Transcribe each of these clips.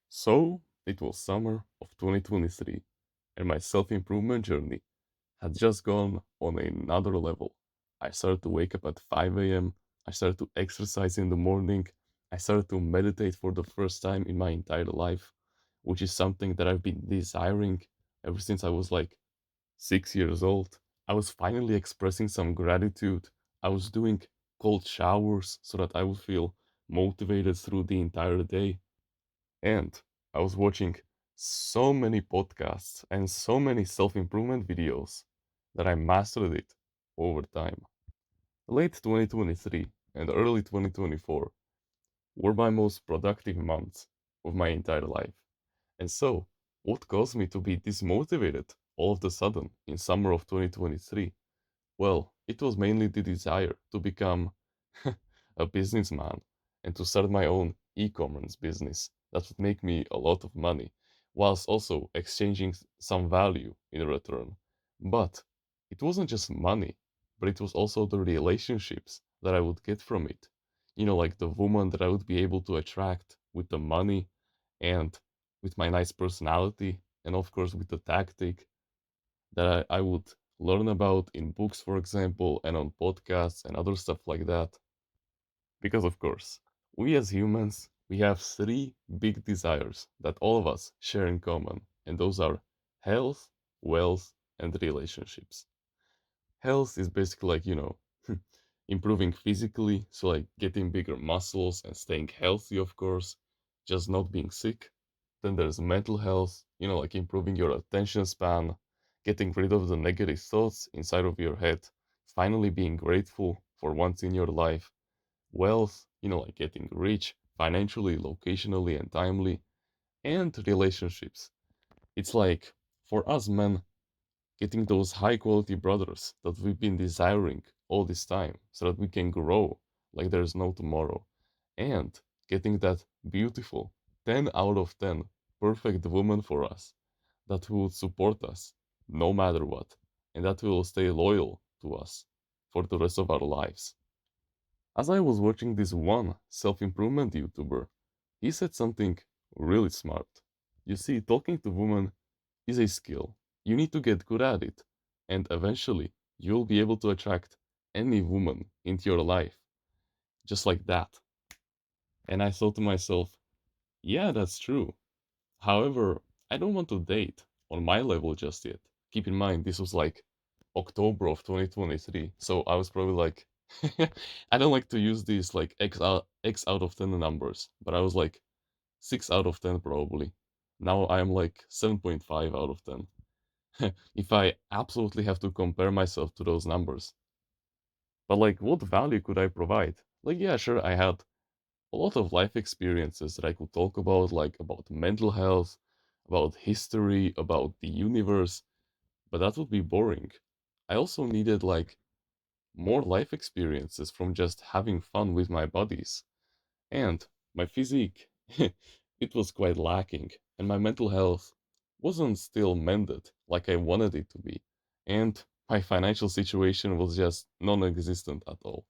So, it was summer of 2023, and my self improvement journey had just gone on another level. I started to wake up at 5 a.m., I started to exercise in the morning, I started to meditate for the first time in my entire life, which is something that I've been desiring ever since I was like 6 years old. I was finally expressing some gratitude. I was doing cold showers so that I would feel motivated through the entire day. And I was watching so many podcasts and so many self improvement videos that I mastered it over time. Late 2023 and early 2024 were my most productive months of my entire life. And so, what caused me to be dismotivated all of a sudden in summer of 2023? Well, it was mainly the desire to become a businessman and to start my own e-commerce business that would make me a lot of money, whilst also exchanging some value in return. But it wasn't just money, but it was also the relationships that I would get from it. Like the woman that I would be able to attract with the money and with my nice personality, and of course with the tactic that I would learn about in books, for example, and on podcasts and other stuff like that. Because, of course, we as humans, we have three big desires that all of us share in common, and those are health, wealth, and relationships. Health is basically like, improving physically, so like getting bigger muscles and staying healthy, of course, just not being sick. Then there's mental health, like improving your attention span, getting rid of the negative thoughts inside of your head, finally being grateful for once in your life. Wealth, like getting rich financially, locationally, and timely. And relationships. It's like, for us men, getting those high quality brothers that we've been desiring all this time so that we can grow like there's no tomorrow, and getting that beautiful 10 out of 10 perfect woman for us that will support us no matter what, and that will stay loyal to us for the rest of our lives. As I was watching this one self improvement YouTuber, he said something really smart. You see, talking to women is a skill. You need to get good at it, and eventually you'll be able to attract any woman into your life, just like that. And I thought to myself, yeah, that's true. However, I don't want to date on my level just yet. Keep in mind, this was like October of 2023, so I was probably like, I don't like to use these like X out of 10 numbers, but I was like 6 out of 10 probably. Now I am like 7.5 out of 10. If I absolutely have to compare myself to those numbers. But like, what value could I provide? Like, yeah, sure, I had a lot of life experiences that I could talk about, like about mental health, about history, about the universe, but that would be boring. I also needed like more life experiences from just having fun with my bodies. And my physique, it was quite lacking, and my mental health wasn't still mended like I wanted it to be. And my financial situation was just non-existent at all.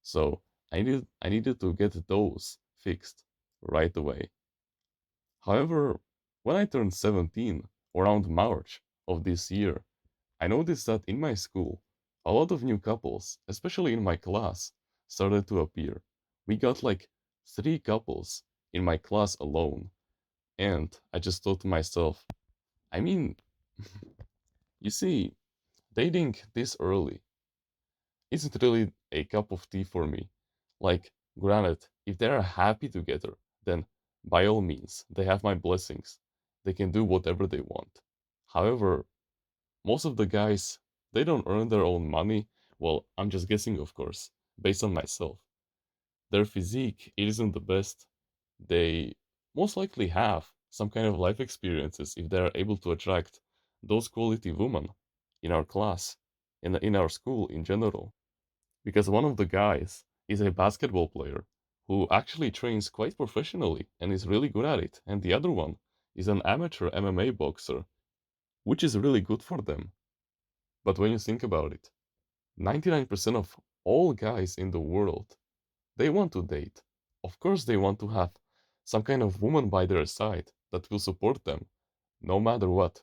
So I needed to get those fixed right away. However, when I turned 17, around March of this year, I noticed that in my school, a lot of new couples, especially in my class, started to appear. We got like three couples in my class alone, and I just thought to myself, I mean, you see, dating this early isn't really a cup of tea for me. Like, granted, if they are happy together, then by all means, they have my blessings. They can do whatever they want. However, most of the guys, they don't earn their own money. Well, I'm just guessing, of course, based on myself. Their physique, it isn't the best. They most likely have some kind of life experiences if they are able to attract those quality women in our class, in our school in general. Because one of the guys is a basketball player who actually trains quite professionally and is really good at it, and the other one is an amateur MMA boxer, which is really good for them. But when you think about it, 99% of all guys in the world, they want to date. Of course, they want to have some kind of woman by their side. that will support them, no matter what.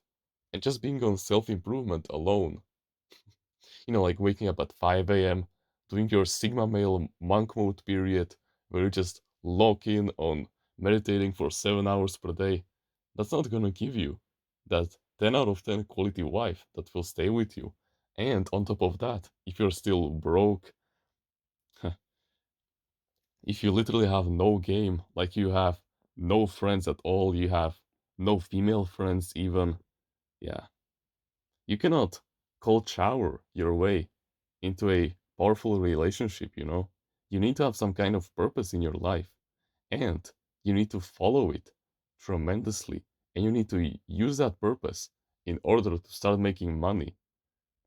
And just being on self improvement alone, like waking up at 5 a.m., doing your Sigma male monk mode period, where you just lock in on meditating for 7 hours per day, that's not gonna give you that 10 out of 10 quality wife that will stay with you. And on top of that, if you're still broke, if you literally have no game, like you have no friends at all, you have no female friends even, yeah, you cannot cold shower your way into a powerful relationship. You need to have some kind of purpose in your life, and you need to follow it tremendously, and you need to use that purpose in order to start making money.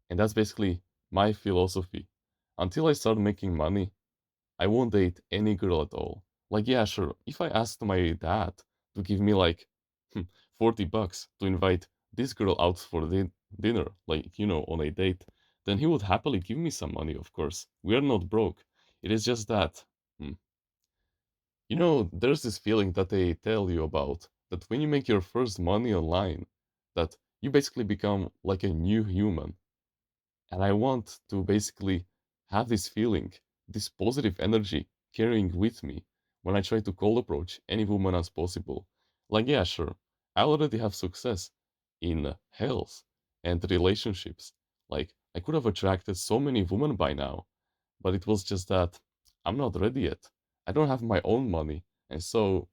And that's basically my philosophy. Until I start making money, I won't date any girl at all. Like, yeah, sure, if I asked my dad to give me like $40 to invite this girl out for dinner, like, on a date, then he would happily give me some money, of course. We are not broke. It is just that, hmm, there's this feeling that they tell you about that when you make your first money online, that you basically become like a new human. And I want to basically have this feeling, this positive energy carrying with me when I try to cold approach any woman as possible. Like, yeah, sure, I already have success in health and relationships. Like, I could have attracted so many women by now, but it was just that I'm not ready yet. I don't have my own money. And so,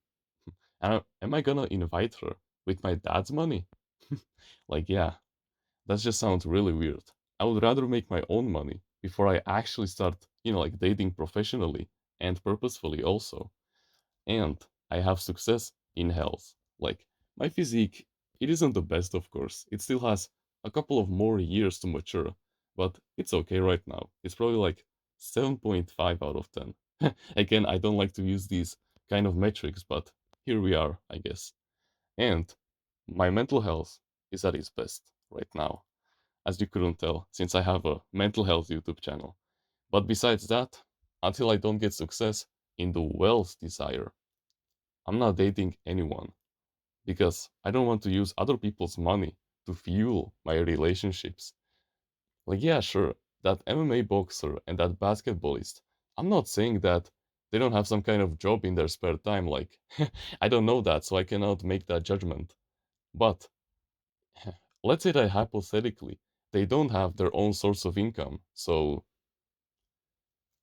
am I gonna invite her with my dad's money? Like, yeah, that just sounds really weird. I would rather make my own money before I actually start, like dating professionally and purposefully also. And I have success in health. Like, my physique, it isn't the best, of course. It still has a couple of more years to mature, but it's okay right now. It's probably like 7.5 out of 10. Again, I don't like to use these kind of metrics, but here we are, I guess. And my mental health is at its best right now, as you couldn't tell, since I have a mental health YouTube channel. But besides that, until I don't get success in the wealth desire, I'm not dating anyone because I don't want to use other people's money to fuel my relationships. Like, yeah, sure, that MMA boxer and that basketballist, I'm not saying that they don't have some kind of job in their spare time. Like, I don't know that, so I cannot make that judgment. But let's say that hypothetically, they don't have their own source of income, so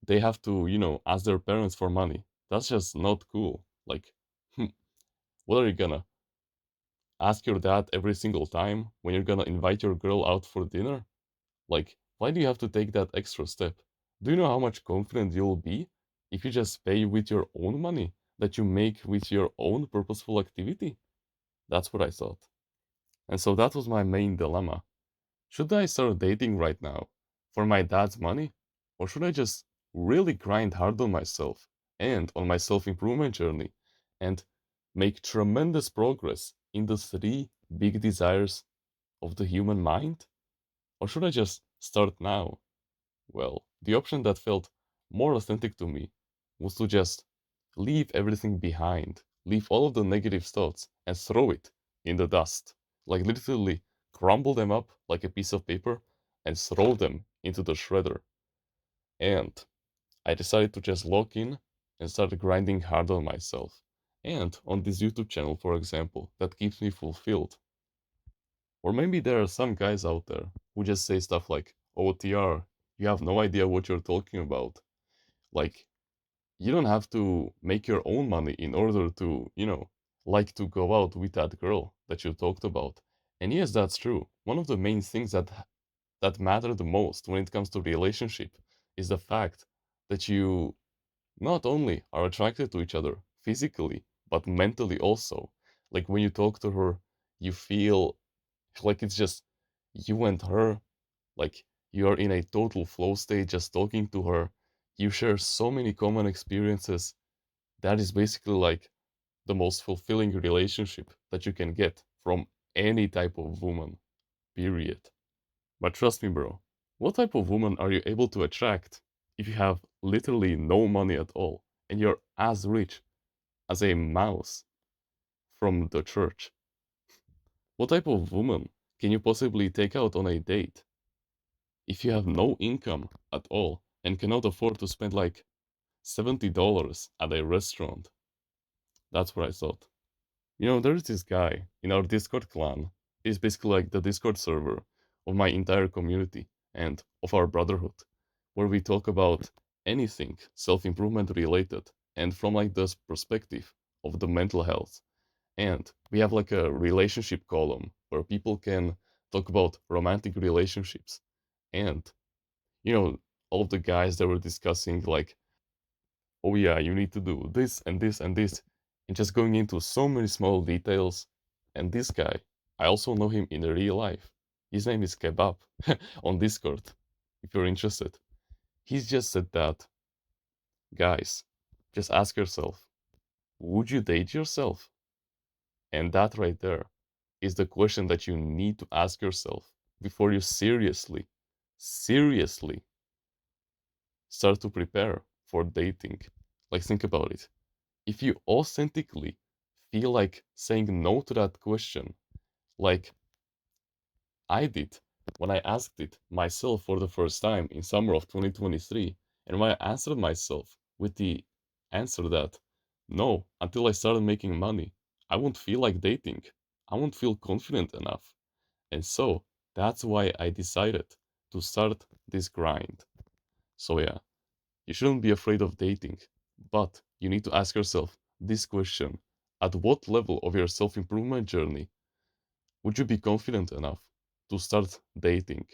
they have to, ask their parents for money. That's just not cool. Like, what are you gonna ask your dad every single time when you're gonna invite your girl out for dinner? Like, why do you have to take that extra step? Do you know how much confident you'll be if you just pay with your own money that you make with your own purposeful activity? That's what I thought. And so that was my main dilemma. Should I start dating right now for my dad's money? Or should I just really grind hard on myself and on my self improvement journey and make tremendous progress in the three big desires of the human mind? Or should I just start now? Well, the option that felt more authentic to me was to just leave everything behind, leave all of the negative thoughts, and throw it in the dust. Like literally crumble them up like a piece of paper and throw them into the shredder. And I decided to just lock in and start grinding hard on myself. And on this YouTube channel, for example, that keeps me fulfilled. Or maybe there are some guys out there who just say stuff like, "Oh, TR, you have no idea what you're talking about." Like, you don't have to make your own money in order to, like to go out with that girl that you talked about. And yes, that's true. One of the main things that matter the most when it comes to relationship is the fact that you not only are attracted to each other physically, but mentally also. Like when you talk to her, you feel like it's just you and her, like you're in a total flow state just talking to her. You share so many common experiences. That is basically like the most fulfilling relationship that you can get from any type of woman, period. But trust me, bro, what type of woman are you able to attract if you have literally no money at all and you're as rich as a mouse from the church. What type of woman can you possibly take out on a date if you have no income at all and cannot afford to spend like $70 at a restaurant? That's what I thought. There's this guy in our Discord clan. He's basically like the Discord server of my entire community and of our brotherhood, where we talk about anything self-improvement related and from like this perspective of the mental health. And we have like a relationship column where people can talk about romantic relationships. And, you know, all of the guys that were discussing like, oh yeah, you need to do this and this and this, and just going into so many small details. And this guy, I also know him in real life. His name is Kebab on Discord, if you're interested. He's just said that, guys, just ask yourself, would you date yourself? And that right there is the question that you need to ask yourself before you seriously start to prepare for dating. Like, think about it. If you authentically feel like saying no to that question, like I did when I asked it myself for the first time in summer of 2023, and when I answered myself with the answer that no, until I started making money, I won't feel like dating. I won't feel confident enough. And so that's why I decided to start this grind. So yeah, you shouldn't be afraid of dating, but you need to ask yourself this question: at what level of your self improvement journey would you be confident enough to start dating?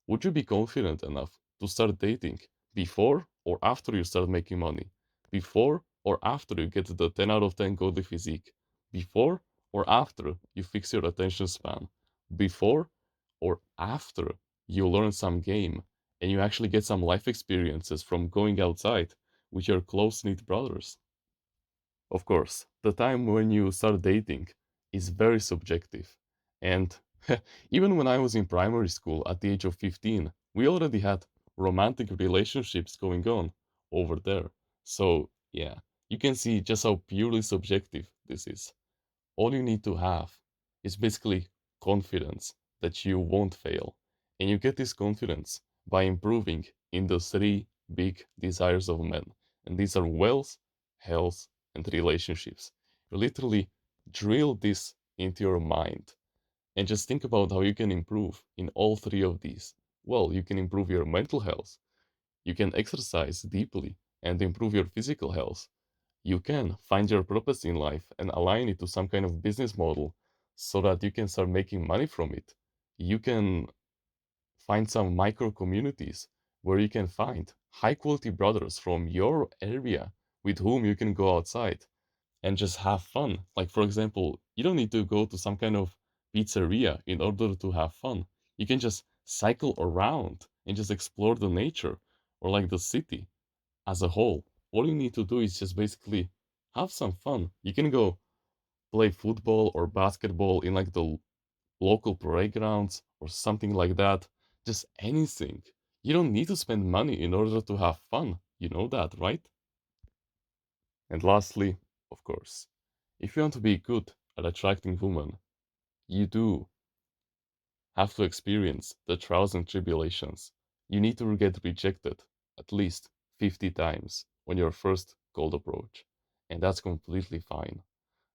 Would you be confident enough to start dating before or after you start making money? Before or after you get the 10 out of 10 godly physique? Before or after you fix your attention span? Before or after you learn some game and you actually get some life experiences from going outside with your close knit brothers? Of course, the time when you start dating is very subjective. And even when I was in primary school at the age of 15, we already had romantic relationships going on over there. So, yeah, you can see just how purely subjective this is. All you need to have is basically confidence that you won't fail. And you get this confidence by improving in the three big desires of men. And these are wealth, health, and relationships. You literally drill this into your mind and just think about how you can improve in all three of these. Well, you can improve your mental health, you can exercise deeply and improve your physical health, you can find your purpose in life and align it to some kind of business model so that you can start making money from it. You can find some micro communities where you can find high quality brothers from your area with whom you can go outside and just have fun. Like, for example, you don't need to go to some kind of pizzeria in order to have fun. You can just cycle around and just explore the nature or like the city as a whole. All you need to do is just basically have some fun. You can go play football or basketball in like the local playgrounds or something like that. Just anything. You don't need to spend money in order to have fun. You know that, right? And lastly, of course, if you want to be good at attracting women, you do have to experience the trials and tribulations. You need to get rejected at least 50 times on your first cold approach. And that's completely fine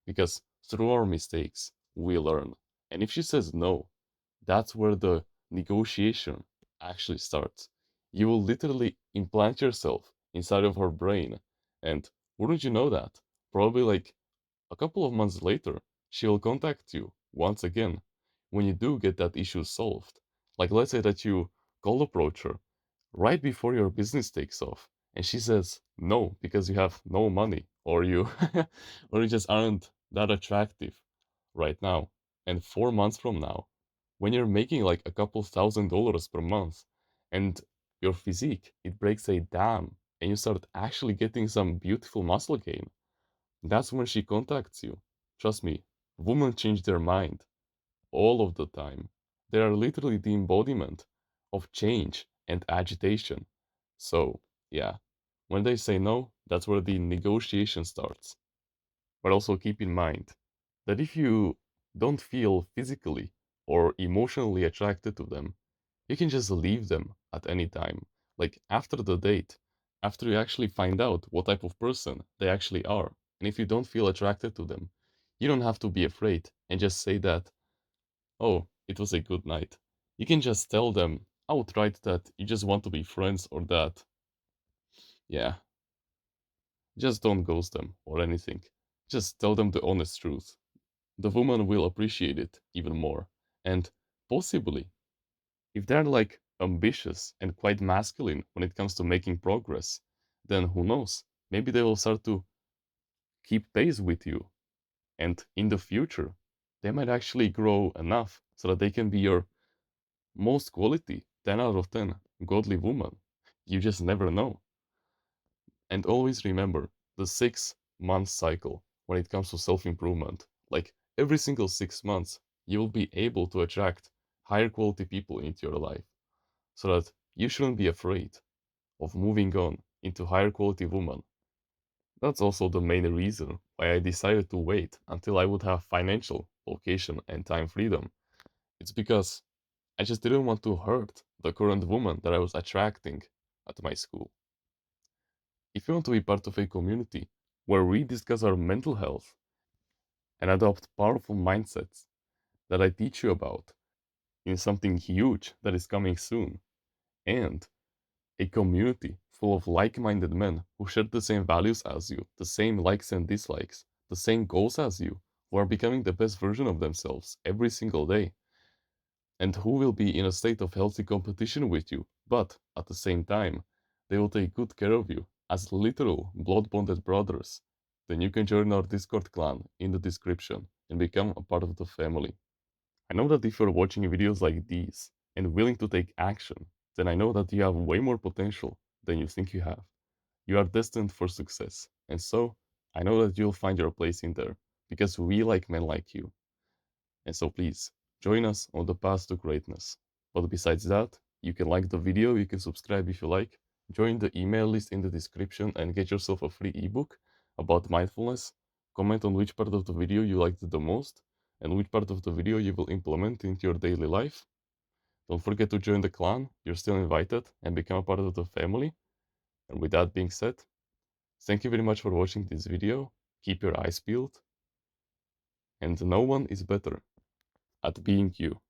because through our mistakes, we learn. And if she says no, that's where the negotiation actually starts. You will literally implant yourself inside of her brain. And wouldn't you know that? Probably like a couple of months later, she will contact you once again when you do get that issue solved. Like, let's say that you cold approach her right before your business takes off, and she says no because you have no money or you or you just aren't that attractive right now. And 4 months from now, when you're making like a couple $1,000s per month and your physique it breaks a dam and you start actually getting some beautiful muscle gain, that's when she contacts you. Trust me, women change their mind all of the time. They are literally the embodiment of change and agitation. So, yeah, when they say no, that's where the negotiation starts. But also keep in mind, that if you don't feel physically or emotionally attracted to them, you can just leave them at any time. Like after the date, after you actually find out what type of person they actually are. And if you don't feel attracted to them, you don't have to be afraid and just say that, oh, it was a good night. You can just tell them outright that you just want to be friends or that, yeah, just don't ghost them or anything. Just tell them the honest truth. The woman will appreciate it even more. And possibly, if they're like ambitious and quite masculine when it comes to making progress, then who knows? Maybe they will start to keep pace with you. And in the future, they might actually grow enough so that they can be your most quality 10 out of 10 godly woman. You just never know. And always remember the 6 month cycle when it comes to self improvement. Like every single 6 months, you will be able to attract higher quality people into your life so that you shouldn't be afraid of moving on into higher quality woman. That's also the main reason why I decided to wait until I would have financial, location, and time freedom. It's because I just didn't want to hurt the current woman that I was attracting at my school. If you want to be part of a community where we discuss our mental health and adopt powerful mindsets that I teach you about in something huge that is coming soon, and a community full of like minded men who share the same values as you, the same likes and dislikes, the same goals as you, who are becoming the best version of themselves every single day, and who will be in a state of healthy competition with you, but at the same time, they will take good care of you as literal blood bonded brothers, then you can join our Discord clan in the description and become a part of the family. I know that if you're watching videos like these and willing to take action, then I know that you have way more potential than you think you have. You are destined for success, and so I know that you'll find your place in there because we like men like you. And so please join us on the path to greatness. But besides that, you can like the video, you can subscribe if you like, join the email list in the description and get yourself a free ebook about mindfulness. Comment on which part of the video you liked the most and which part of the video you will implement into your daily life. Don't forget to join the clan, you're still invited, and become a part of the family. And with that being said, thank you very much for watching this video. Keep your eyes peeled, and no one is better at being you